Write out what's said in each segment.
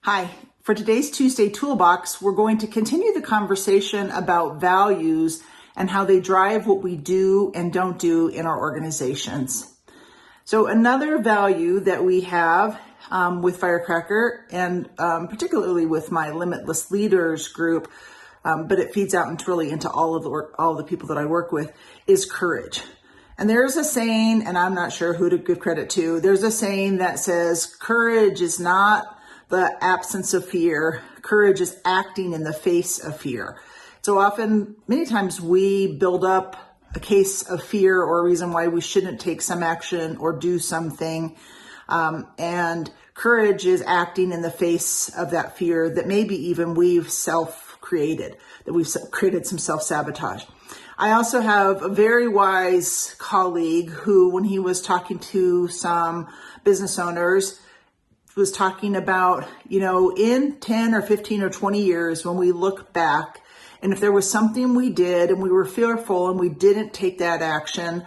Hi, for today's Tuesday Toolbox, we're going to continue the conversation about values and how they drive what we do and don't do in our organizations. So another value that we have with Firecracker and particularly with my Limitless Leaders group, but it feeds out into all the people that I work with, is courage. And there's a saying, and I'm not sure who to give credit to, there's a saying that says courage is not the absence of fear. Courage is acting in the face of fear. So often, many times we build up a case of fear or a reason why we shouldn't take some action or do something. And courage is acting in the face of that fear that maybe even we've self-created, that we've created some self-sabotage. I also have a very wise colleague who, when he was talking to some business owners, was talking about, in 10 or 15 or 20 years, when we look back, and if there was something we did and we were fearful and we didn't take that action,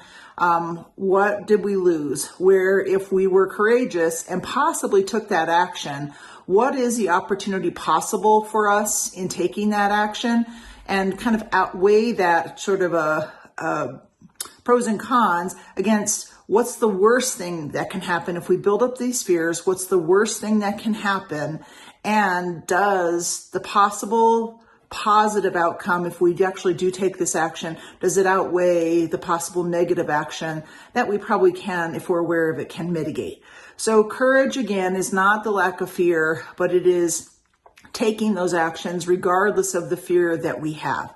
what did we lose? Where if we were courageous and possibly took that action, what is the opportunity possible for us in taking that action? And kind of outweigh that sort of a pros and cons against what's the worst thing that can happen if we build up these fears. What's the worst thing that can happen? And does the possible positive outcome, if we actually do take this action, does it outweigh the possible negative action that we probably can, if we're aware of it, can mitigate? So courage, again, is not the lack of fear, but it is taking those actions regardless of the fear that we have.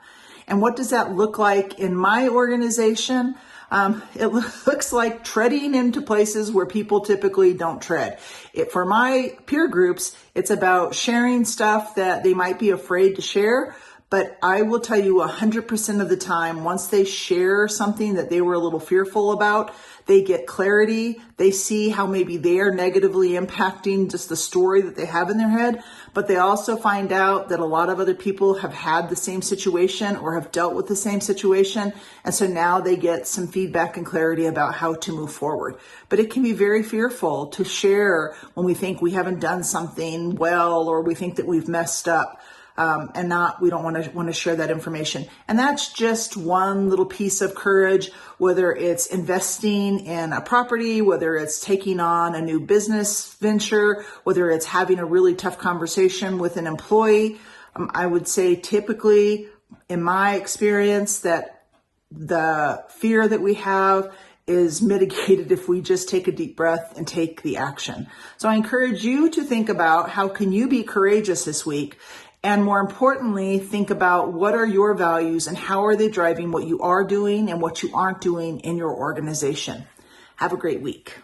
And what does that look like in my organization? It looks like treading into places where people typically don't tread. For my peer groups, it's about sharing stuff that they might be afraid to share. But I will tell you 100% of the time, once they share something that they were a little fearful about, they get clarity. They see how maybe they are negatively impacting just the story that they have in their head. But they also find out that a lot of other people have had the same situation or have dealt with the same situation. And so now they get some feedback and clarity about how to move forward. But it can be very fearful to share when we think we haven't done something well or we think that we've messed up. We don't want to share that information. And that's just one little piece of courage, whether it's investing in a property, whether it's taking on a new business venture, whether it's having a really tough conversation with an employee. I would say typically, in my experience, that the fear that we have is mitigated if we just take a deep breath and take the action. So I encourage you to think about how can you be courageous this week. And more importantly, think about what are your values and how are they driving what you are doing and what you aren't doing in your organization. Have a great week.